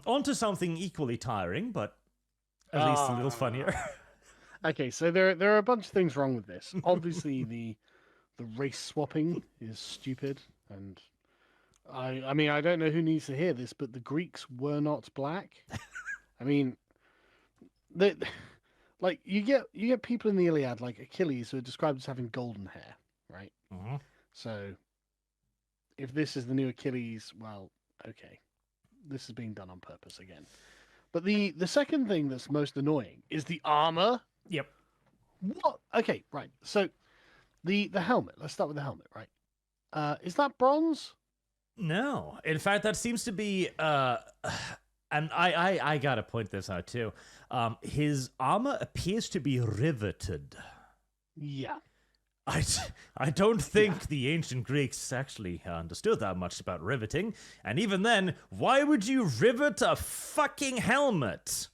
On to something equally tiring, but at least a little funnier. Okay, so there are a bunch of things wrong with this. Obviously, the race swapping is stupid, and I mean I don't know who needs to hear this, but the Greeks were not black. I mean, they, like you get people in the Iliad like Achilles who are described as having golden hair, right? Mhm. So if this is the new Achilles, well, okay, this is being done on purpose again. But the second thing that's most annoying is the armor. Yep. What? Okay, right. So the helmet. Let's start with the helmet, right? Is that bronze? No. In fact, that seems to be and I gotta point this out too. His armor appears to be riveted. Yeah. I, I don't think the ancient Greeks actually understood that much about riveting. And even then, why would you rivet a fucking helmet?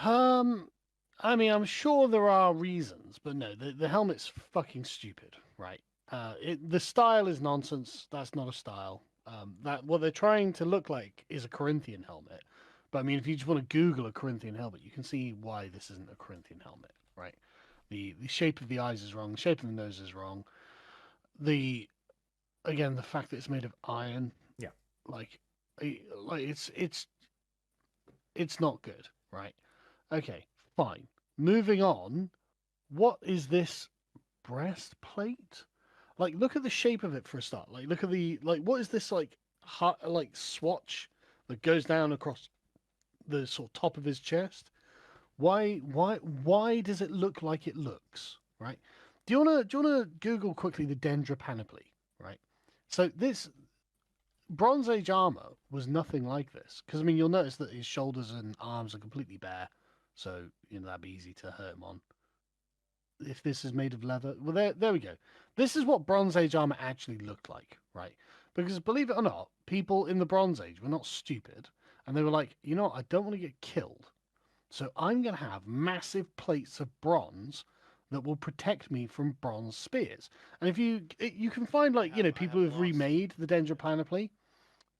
Um, I mean, I'm sure there are reasons, but no, the helmet's fucking stupid, right? The style is nonsense. That's not a style. That what they're trying to look like is a Corinthian helmet. But I mean, if you just want to Google a Corinthian helmet, you can see why this isn't a Corinthian helmet, right? The shape of the eyes is wrong. The shape of the nose is wrong. The again, the fact that it's made of iron, Yeah. like, like it's not good, right? Okay, fine. Moving on. What is this breastplate? Like, look at the shape of it for a start. Like, look at the like. What is this like? Like swatch that goes down across the sort of top of his chest. Why does it look like it looks? Right? Do you wanna Google quickly the Dendra panoply? Right. So this Bronze Age armor was nothing like this because I mean you'll notice that his shoulders and arms are completely bare, so you know that'd be easy to hurt him on. If this is made of leather, well there we go. This is what Bronze Age armor actually looked like, right? Because believe it or not, people in the Bronze Age were not stupid, and they were like, you know what, I don't want to get killed, so I'm going to have massive plates of bronze that will protect me from bronze spears. And if you can find like I people have who've lost. remade the Dendra panoply,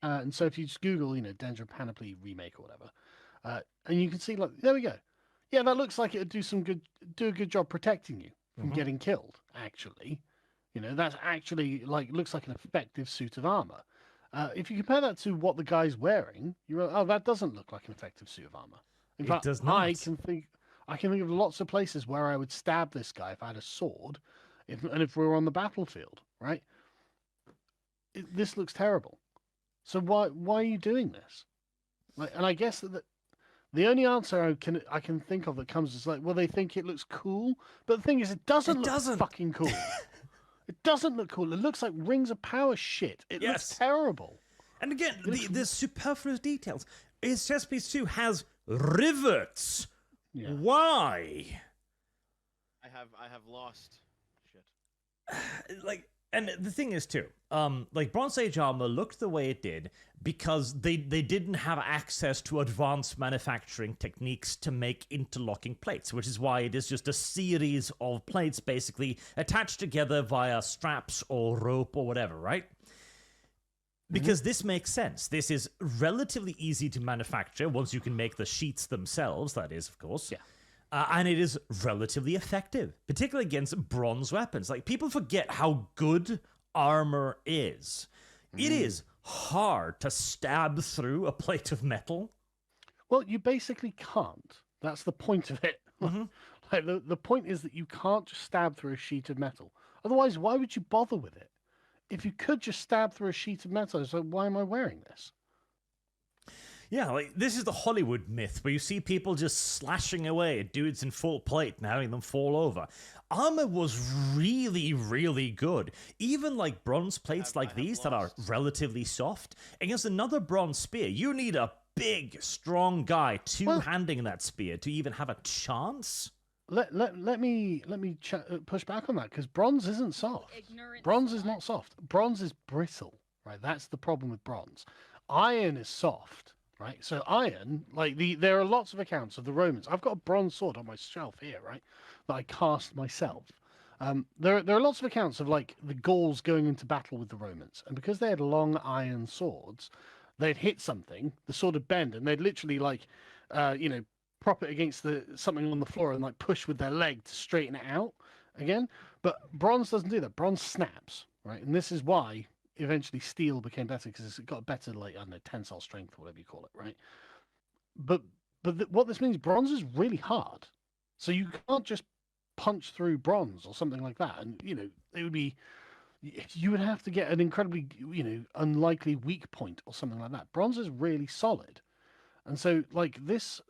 and so if you just Google Dendra panoply remake or whatever, and you can see like there we go. Yeah, that looks like it would do a good job protecting you from Mhm. getting killed. Actually, that's actually like looks like an effective suit of armor. If you compare that to what the guy's wearing, you're like, oh, that doesn't look like an effective suit of armor. In It fact, does I not. can think of lots of places where I would stab this guy if I had a sword, if we were on the battlefield, right? This looks terrible. So why are you doing this? Like, and I guess that the only answer I can think of that comes is like, well, they think it looks cool, but the thing is, it doesn't It look doesn't. fucking cool. It doesn't look cool. It looks like Rings of Power shit. It looks Yes. terrible. And again, It looks the superfluous details. His chest piece too has rivets. yeah. Why? I have lost. Shit. Like, and the thing is too, like Bronze Age armor looked the way it did because they didn't have access to advanced manufacturing techniques to make interlocking plates, which is why it is just a series of plates basically attached together via straps or rope or whatever, right? Because this makes sense. This is relatively easy to manufacture once you can make the sheets themselves, that is, of course. Yeah. And it is relatively effective, particularly against bronze weapons. Like, people forget how good armor is. It is hard to stab through a plate of metal. Well, you basically can't. That's the point of it. Like the point is that you can't just stab through a sheet of metal. Otherwise, why would you bother with it? If you could just stab through a sheet of metal, it's like, why am I wearing this? Yeah, like, this is the Hollywood myth where you see people just slashing away at dudes in full plate and having them fall over. Armor was really, really good. Even like bronze plates like these that are relatively soft, against another bronze spear, you need a big, strong guy two-handing that spear to even have a chance. Let me push back on that because bronze isn't soft. Bronze is not soft. Bronze is brittle, right? That's the problem with bronze. Iron is soft, right? So iron, like there are lots of accounts of the Romans. I've got a bronze sword on my shelf here, right? That I cast myself. There are lots of accounts of like the Gauls going into battle with the Romans, and because they had long iron swords, they'd hit something, the sword would bend, and they'd literally like, prop it against something on the floor and like push with their leg to straighten it out again. But bronze doesn't do that. Bronze snaps, right? And this is why eventually steel became better, because it got better, like, I don't know, tensile strength or whatever you call it, right? But what this means, bronze is really hard, so you can't just punch through bronze or something like that, and it would be, you would have to get an incredibly unlikely weak point or something like that. Bronze is really solid, and so like this,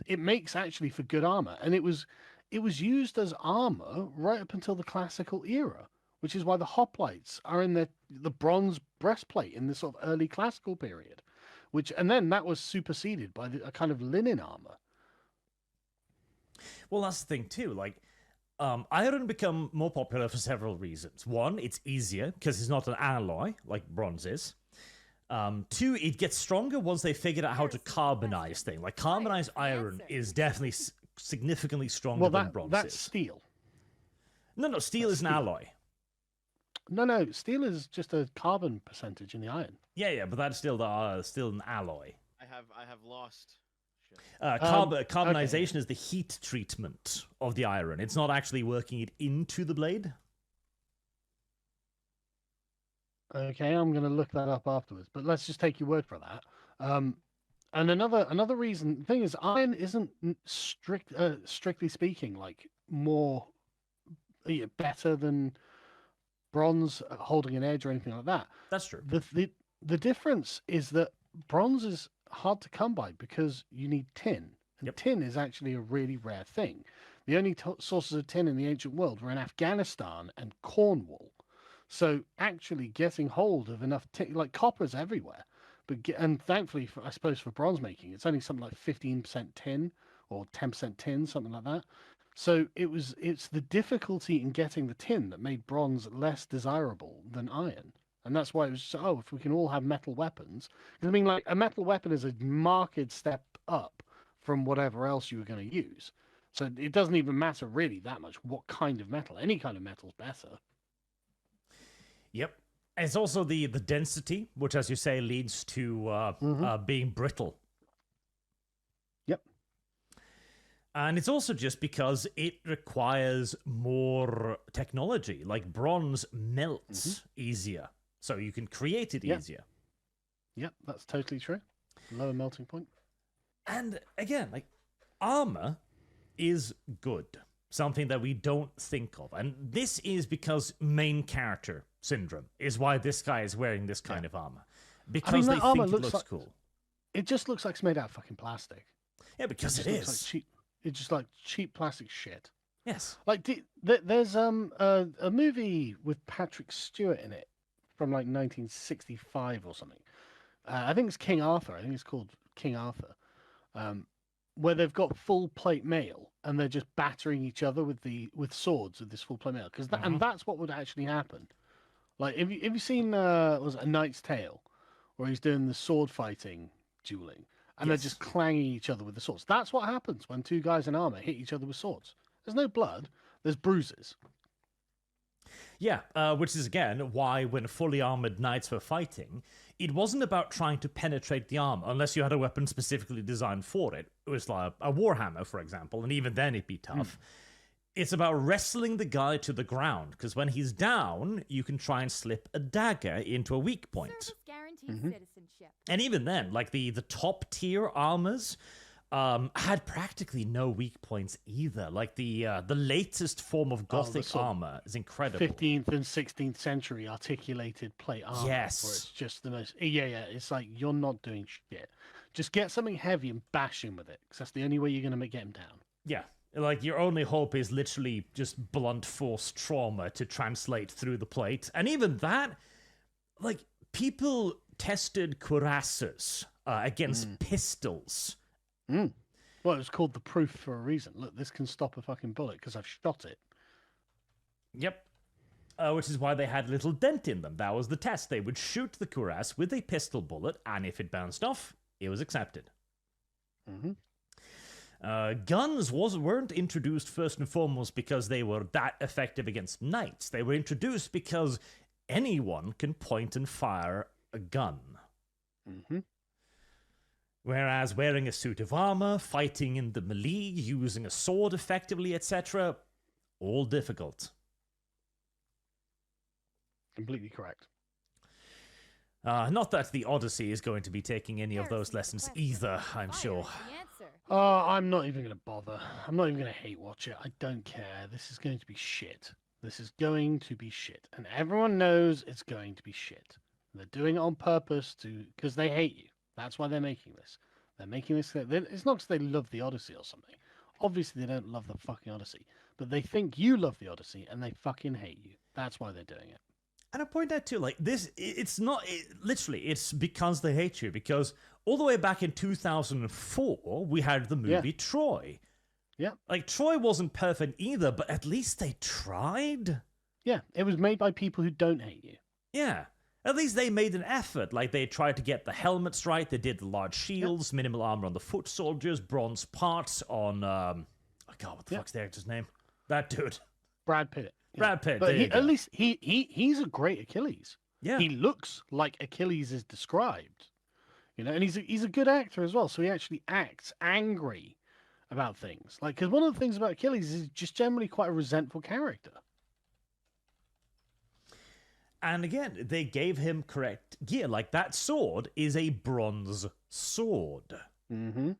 it makes actually for good armor, and it was used as armor right up until the classical era, which is why the hoplites are in the bronze breastplate in this sort of early classical period, and then that was superseded by a kind of linen armor. Well, that's the thing too. Like, iron become more popular for several reasons. One, it's easier because it's not an alloy like bronze is. Two, it gets stronger once they figured out how to carbonize things. Like, carbonized iron is definitely significally stronger than bronze that's is. Steel. No, steel is an alloy. No, steel is just a carbon percentage in the iron. Yeah, but that's still an alloy. I have lost. Shit. Carbonization okay. is the heat treatment of the iron. It's not actually working it into the blade. Okay, I'm going to look that up afterwards, but let's just take your word for that. And another reason, the thing is, iron isn't strictly speaking like more better than bronze holding an edge or anything like that. That's true. The difference is that bronze is hard to come by because you need tin, and tin is actually a really rare thing. The only sources of tin in the ancient world were in Afghanistan and Cornwall. So actually getting hold of enough tin, like copper's everywhere, and thankfully, I suppose for bronze making, it's only something like 15% tin or 10% tin, something like that. So it's the difficulty in getting the tin that made bronze less desirable than iron. And that's why it was, if we can all have metal weapons. Because, I mean, like, a metal weapon is a marked step up from whatever else you were going to use. So it doesn't even matter really that much what kind of metal. Any kind of metal's better. Yep. It's also the density, which, as you say, leads to being brittle. Yep. And it's also just because it requires more technology. Like, bronze melts easier, so you can create it easier. Yep, that's totally true. Lower melting point. And again, like, armor is good. Something that we don't think of. And this is because main character syndrome is why this guy is wearing this kind of armor. Because they think it looks cool. It just looks like it's made out of fucking plastic. Yeah, because it is. Like cheap, it's just like cheap plastic shit. Yes. Like, there's a movie with Patrick Stewart in it from like 1965 or something. I think it's King Arthur. I think it's called King Arthur. Where they've got full plate mail and they're just battering each other with swords with this full plate mail, and that's what would actually happen. Like, have you seen was it A Knight's Tale, where he's doing the sword fighting dueling, and they're just clanging each other with the swords? That's what happens when two guys in armor hit each other with swords. There's no blood. There's bruises. Yeah, which is, again, why when fully armored knights were fighting, it wasn't about trying to penetrate the armor, unless you had a weapon specifically designed for it. It was like a warhammer, for example, and even then it'd be tough. It's about wrestling the guy to the ground, because when he's down, you can try and slip a dagger into a weak point. Citizenship. And even then, like, the top-tier armors had practically no weak points either. Like, the latest form of Gothic armor is incredible. 15th and 16th century articulated plate armor. Yes. Where it's just the most... Yeah. It's like, you're not doing shit. Just get something heavy and bash him with it, because that's the only way you're going to get him down. Yeah. Like, your only hope is literally just blunt force trauma to translate through the plate. And even that, like, people tested cuirasses against pistols. Well, it was called the proof for a reason. Look, this can stop a fucking bullet because I've shot it. Yep. Which is why they had a little dent in them. That was the test. They would shoot the cuirass with a pistol bullet, and if it bounced off, it was accepted. Guns weren't introduced first and foremost because they were that effective against knights. They were introduced because anyone can point and fire a gun. Mm-hmm. Whereas wearing a suit of armor, fighting in the melee, using a sword effectively, etc., all difficult. Completely correct. Not that the Odyssey is going to be taking any of those lessons either, I'm sure. I'm not even going to bother. I'm not even going to hate watch it. I don't care. This is going to be shit. This is going to be shit. And everyone knows it's going to be shit. They're doing it on purpose because they hate you. That's why they're making this. They're making this. It's not because they love the Odyssey or something. Obviously, they don't love the fucking Odyssey. But they think you love the Odyssey and they fucking hate you. That's why they're doing it. And I point out too, like this, it's not literally. It's because they hate you. Because all the way back in 2004, we had the movie Troy. Yeah, like Troy wasn't perfect either, but at least they tried. Yeah, it was made by people who don't hate you. Yeah, at least they made an effort. Like they tried to get the helmets right. They did the large shields, minimal armor on the foot soldiers, bronze parts on. Oh God, what the fuck's the actor's name? That dude, Brad Pitt. Brad Pitt. But at least he's a great Achilles. Yeah, he looks like Achilles is described, and he's a good actor as well. So he actually acts angry about things. Like, because one of the things about Achilles is just generally quite a resentful character. And again, they gave him correct gear. Like that sword is a bronze sword. Mm-hmm.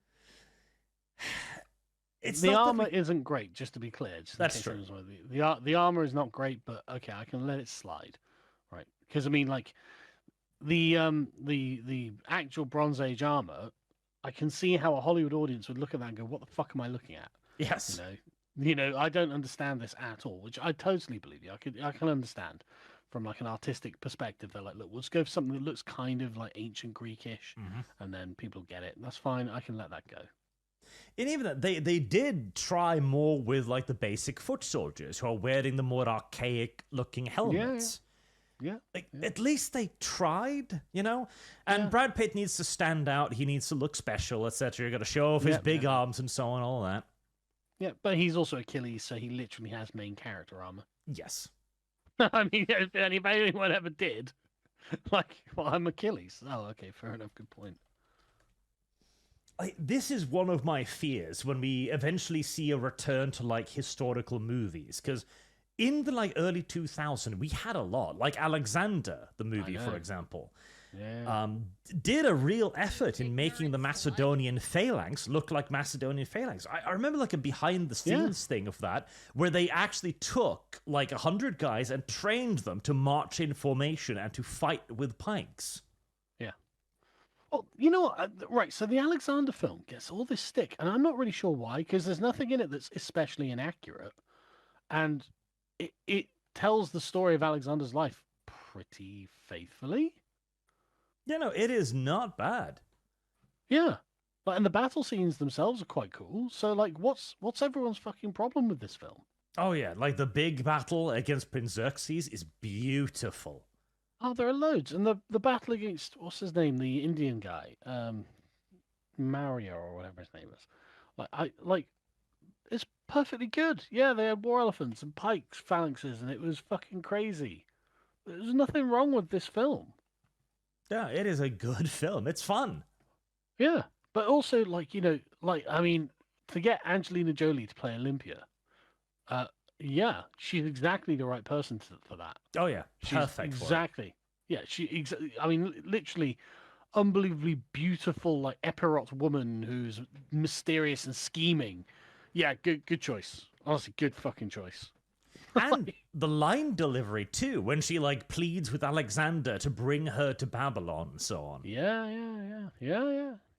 The armor isn't great, just to be clear. That's true. The armor is not great, but okay, I can let it slide, right? Because I mean, like the actual Bronze Age armor, I can see how a Hollywood audience would look at that and go, "What the fuck am I looking at?" Yes, I don't understand this at all, which I totally believe you. I can understand from like an artistic perspective. They're like, "Look, let's go for something that looks kind of like ancient Greekish," and then people get it. That's fine. I can let that go. And even that, they did try more with like the basic foot soldiers who are wearing the more archaic looking helmets. Yeah. At least they tried, And Brad Pitt needs to stand out. He needs to look special, etc. You got to show off his big arms and so on, all that. Yeah, but he's also Achilles, so he literally has main character armor. Yes. I mean, if anyone ever did, I'm Achilles. Oh, okay, fair enough. Good point. This is one of my fears when we eventually see a return to like historical movies, because in the early 2000s we had a lot, like Alexander the movie, for example. Did a real effort in making the Macedonian phalanx look like Macedonian phalanx. I remember like a behind the scenes thing of that, where they actually took like 100 guys and trained them to march in formation and to fight with pikes. Well, you know what? Right, so the Alexander film gets all this stick, and I'm not really sure why, because there's nothing in it that's especially inaccurate, and it tells the story of Alexander's life pretty faithfully. It is not bad. Yeah, and the battle scenes themselves are quite cool. So, like, what's everyone's fucking problem with this film? Oh yeah, like the big battle against Prince Xerxes is beautiful. Oh, there are loads, and the battle against what's his name, the Indian guy, Mario or whatever his name is. It's perfectly good. Yeah, they had war elephants and pikes, phalanxes, and it was fucking crazy. There's nothing wrong with this film. Yeah, it is a good film. It's fun. Yeah, but also I mean, to get Angelina Jolie to play Olympia, yeah, she's exactly the right person for that. Oh yeah, perfect. Exactly. Yeah, I mean, literally, unbelievably beautiful, like Epirot woman who's mysterious and scheming. Yeah, good choice. Honestly, good fucking choice. And the line delivery too, when she pleads with Alexander to bring her to Babylon and so on. Yeah.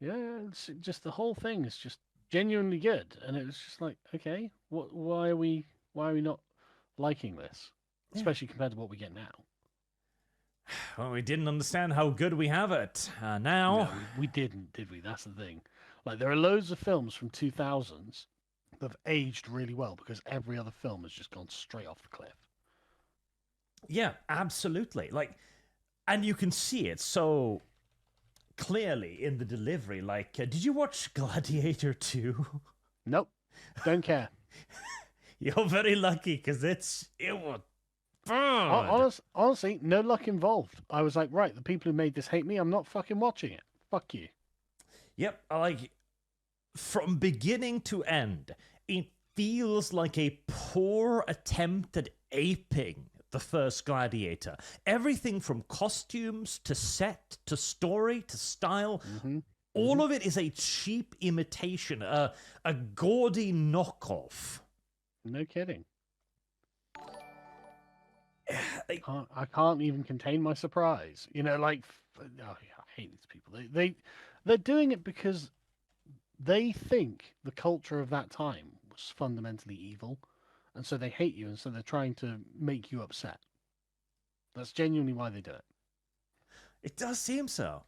It's just the whole thing is just genuinely good, and it was just like, okay, why are we not liking this, especially compared to what we get now? Well, we didn't understand how good we have it. Now no, we didn't, did we? That's the thing. Like, there are loads of films from 2000s that have aged really well because every other film has just gone straight off the cliff. Yeah, absolutely. And you can see it so clearly in the delivery. Did you watch Gladiator 2? Nope, don't care. You're very lucky because it was Honestly, no luck involved. I was like, right, the people who made this hate me. I'm not fucking watching it. Fuck you. Yep, like from beginning to end, it feels like a poor attempt at aping the first Gladiator. Everything from costumes to set to story to style, all of it is a cheap imitation, a gaudy knockoff. No kidding. Like, I can't even contain my surprise. You know, like, oh, yeah, I hate these people. They're doing it because they think the culture of that time was fundamentally evil, and so they hate you, and so they're trying to make you upset. That's genuinely why they do it. it does seem so.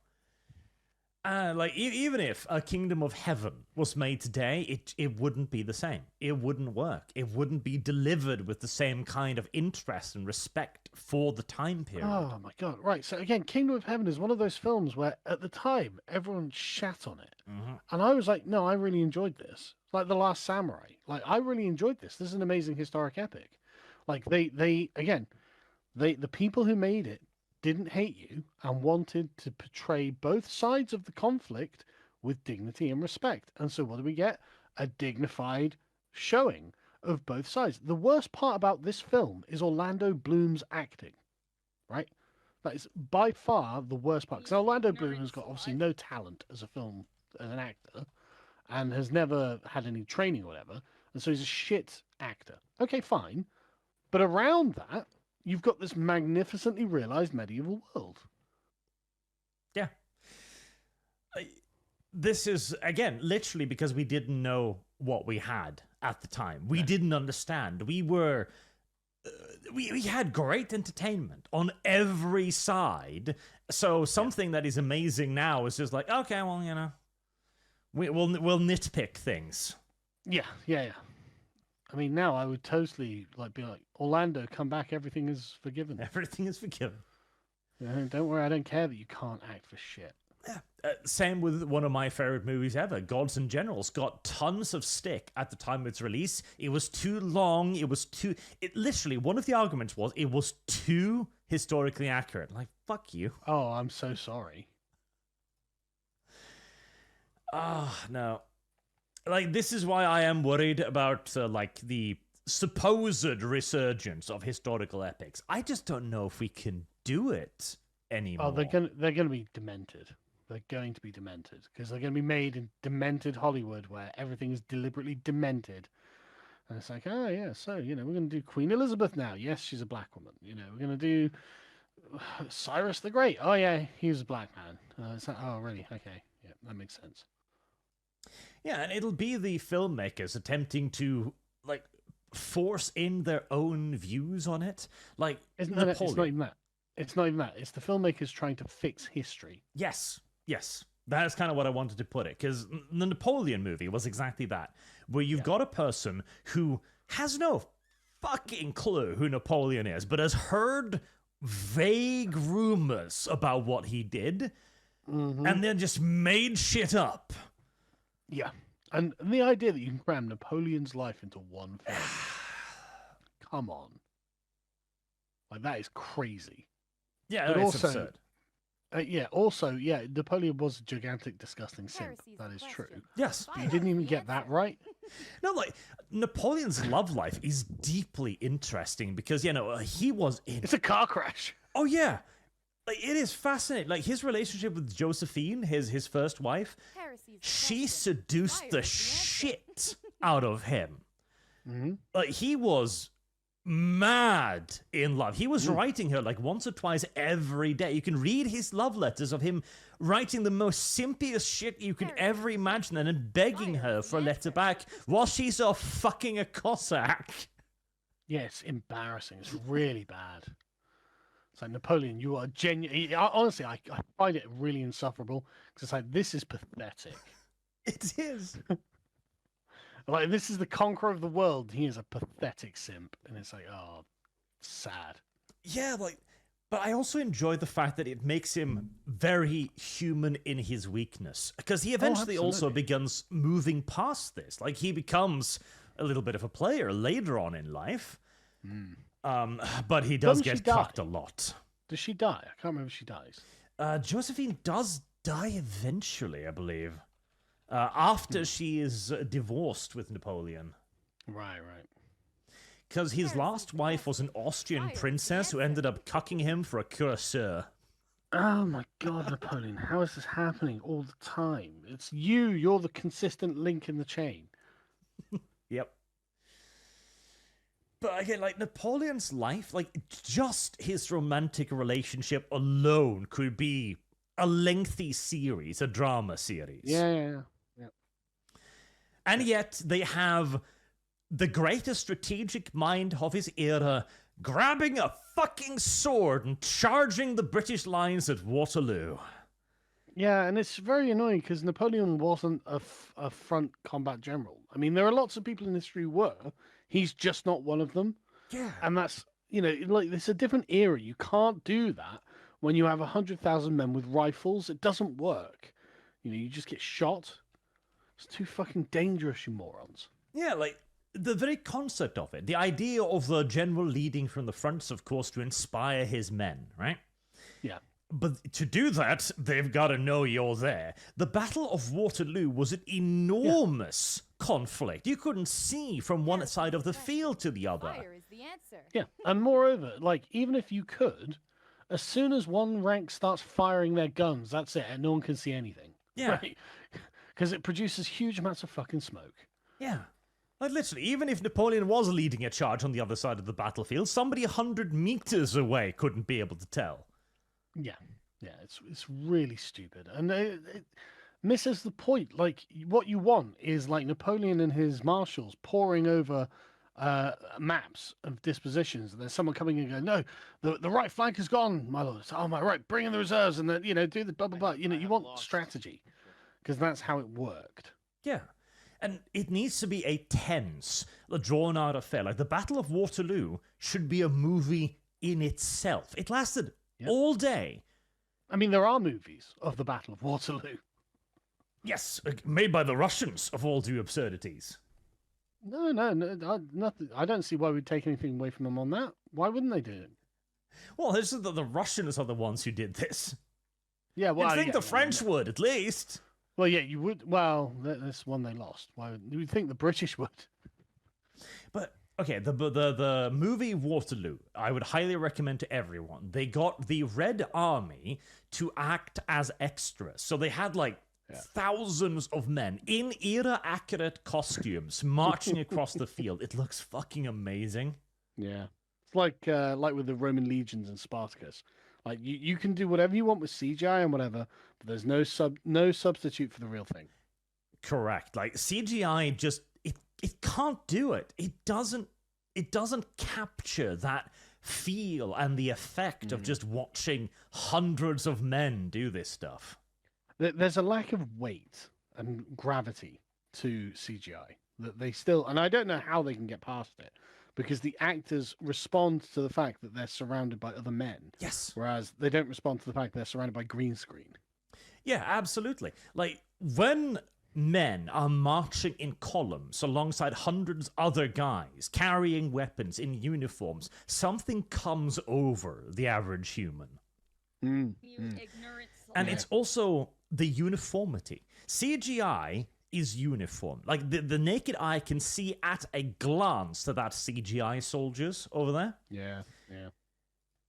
Like even if a Kingdom of Heaven was made today, it wouldn't be the same. It wouldn't work. It wouldn't be delivered with the same kind of interest and respect for the time period. Oh my god! Right. So again, Kingdom of Heaven is one of those films where, at the time, everyone shat on it, and I was like, no, I really enjoyed this. Like The Last Samurai. Like, I really enjoyed this. This is an amazing historic epic. Like the people who made it didn't hate you and wanted to portray both sides of the conflict with dignity and respect. And so what do we get? A dignified showing of both sides. The worst part about this film is Orlando Bloom's acting, right? That is by far the worst part. Because Orlando Bloom has got obviously no talent as an actor, and has never had any training or whatever. And so he's a shit actor. Okay, fine. But around that, you've got this magnificently realized medieval world. Yeah. This is, again, literally because we didn't know what we had at the time. We didn't understand. We were... we had great entertainment on every side. So something that is amazing now is just like, okay, well, you know, we'll nitpick things. Yeah. I mean, now I would totally be like, Orlando, come back. Everything is forgiven. Everything is forgiven. Don't worry. I don't care that you can't act for shit. Yeah. Same with one of my favorite movies ever, Gods and Generals. Got tons of stick at the time of its release. It was too long. It literally, one of the arguments was it was too historically accurate. Like, fuck you. Oh, I'm so sorry. No. Like, this is why I am worried about, the supposed resurgence of historical epics. I just don't know if we can do it anymore. Oh, they're gonna be demented. They're going to be demented because they're going to be made in demented Hollywood where everything is deliberately demented. And it's like, oh yeah, so we're going to do Queen Elizabeth now. Yes, she's a black woman. We're going to do Cyrus the Great. Oh yeah, he was a black man. It's like, oh really? Okay, yeah, that makes sense. Yeah, and it'll be the filmmakers attempting to force in their own views on it. Like, it's not even that. It's not even that. It's the filmmakers trying to fix history. Yes. That's kind of what I wanted to put it, because the Napoleon movie was exactly that, where you've got a person who has no fucking clue who Napoleon is, but has heard vague rumors about what he did, and then just made shit up. Yeah. And the idea that you can cram Napoleon's life into one film. Come on. Like, that is crazy. Yeah, but it's absurd. Napoleon was a gigantic, disgusting simp. That is true. Yes. But you didn't even get that right. No, Napoleon's love life is deeply interesting because, he was in... It's a car crash. Oh, yeah. It is fascinating. His relationship with Josephine, his first wife, she seduced the shit out of him. He was mad in love. He was writing her once or twice every day. You can read his love letters of him writing the most simpiest shit you could ever imagine and then begging her for a letter back while she's off fucking a Cossack. Yeah, it's embarrassing. It's really bad. It's like, Napoleon, you are genuine. Honestly, I find it really insufferable because it's like, this is pathetic. It is. This is the conqueror of the world. He is a pathetic simp. And it's like, oh, sad. Yeah, but I also enjoy the fact that it makes him very human in his weakness. Because he eventually also begins moving past this. He becomes a little bit of a player later on in life. But he does Doesn't she get die? cocked a lot. Does she die? I can't remember if she dies. Josephine does die eventually, I believe. After she is divorced with Napoleon. Right. Because his last wife was an Austrian princess who ended up cucking him for a cuirassier. Oh my God, Napoleon! How is this happening all the time? It's you. You're the consistent link in the chain. Yep. But again, like, Napoleon's life, like, just his romantic relationship alone could be a lengthy series, a drama series. Yeah. And yet, they have the greatest strategic mind of his era grabbing a fucking sword and charging the British lines at Waterloo. Yeah, and it's very annoying because Napoleon wasn't a front combat general. I mean, there are lots of people in history who were. He's just not one of them. Yeah. And that's, like, it's a different era. You can't do that when you have 100,000 men with rifles. It doesn't work. You just get shot. It's too fucking dangerous, you morons. Yeah, like, the very concept of it, the idea of the general leading from the fronts, of course, to inspire his men, right? Yeah. But to do that, they've got to know you're there. The Battle of Waterloo was an enormous conflict. You couldn't see from one side of the field to the other. Fire is the answer. Yeah, and moreover, like, even if you could, as soon as one rank starts firing their guns, that's it, and no one can see anything. Yeah. Right? Because it produces huge amounts of fucking smoke. Yeah. Like, literally, even if Napoleon was leading a charge on the other side of the battlefield, somebody 100 meters away couldn't be able to tell. Yeah, it's really stupid, and it misses the point. Like, what you want is, like, Napoleon and his marshals poring over maps of dispositions, and there's someone coming in and going, no, the right flank has gone, my lord. Oh, my right, bring in the reserves, and then, do the blah blah blah. You want strategy, because that's how it worked. Yeah. And it needs to be a tense, drawn-out affair. Like, the Battle of Waterloo should be a movie in itself. It lasted all day. I mean, there are movies of the Battle of Waterloo. Yes, made by the Russians, of all due absurdities. No, nothing. I don't see why we'd take anything away from them on that. Why wouldn't they do it? Well, this is the Russians are the ones who did this. Yeah, well, You'd think the French would, at least. Well, yeah, you would. Well, that's one they lost. Why would you think the British would? But okay, the movie Waterloo, I would highly recommend to everyone. They got the Red Army to act as extras, so they had thousands of men in era-accurate costumes marching across the field. It looks fucking amazing. Yeah, it's like with the Roman legions and Spartacus. Like, you can do whatever you want with CGI and whatever, but there's no substitute for the real thing. Correct. Like, CGI just it can't do it. It doesn't capture that feel and the effect of just watching hundreds of men do this stuff. There's a lack of weight and gravity to CGI that they still, and I don't know how they can get past it, because the actors respond to the fact that they're surrounded by other men. Yes. Whereas they don't respond to the fact they're surrounded by green screen. Yeah, absolutely. Like, when men are marching in columns alongside hundreds other guys carrying weapons in uniforms, something comes over the average human. You ignorant And slut. it's also the uniformity. CGI is uniform. Like, the naked eye can see at a glance to that CGI soldiers over there. Yeah.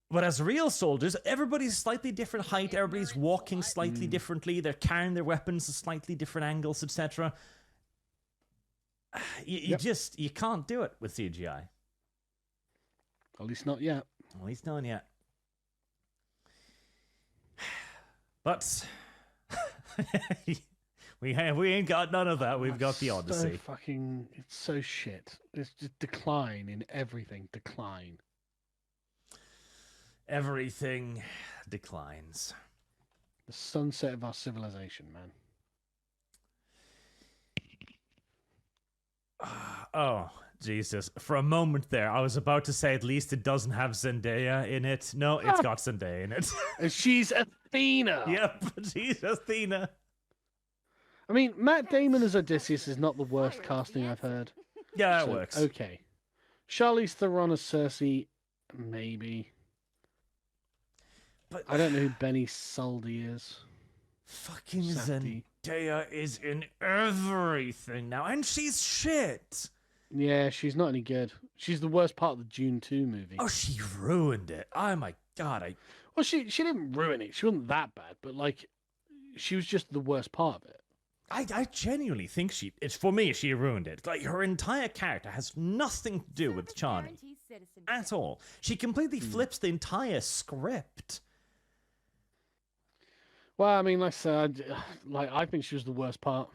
Whereas real soldiers, everybody's slightly different height, everybody's walking slightly differently, they're carrying their weapons at slightly different angles, etc. You can't do it with CGI. At least not yet. At least not yet. But we ain't got none of that. We've got the Odyssey. It's so shit. It's just decline in everything. Decline. Everything declines. The sunset of our civilization, man. Oh, Jesus. For a moment there, I was about to say at least it doesn't have Zendaya in it. No, it's got Zendaya in it. And she's Athena. Yep, she's Athena. I mean, Matt Damon as Odysseus is not the worst casting I've heard. Yeah, that So, works. Okay. Charlize Theron as Cersei Maybe. But I don't know who Benny Saldi is. fucking Safdie. Zendaya is in everything now, and she's shit. Yeah, she's not any good. She's the worst part of the Dune 2 movie. Oh, she ruined it. Oh my god, Well, she didn't ruin it. She wasn't that bad, but like, she was just the worst part of it. I genuinely think it's for me, she ruined it. Like, her entire character has nothing to do with Chani Guarantees citizenship. at all. She completely flips the entire script. Well, I mean, like I said, I think she was the worst part.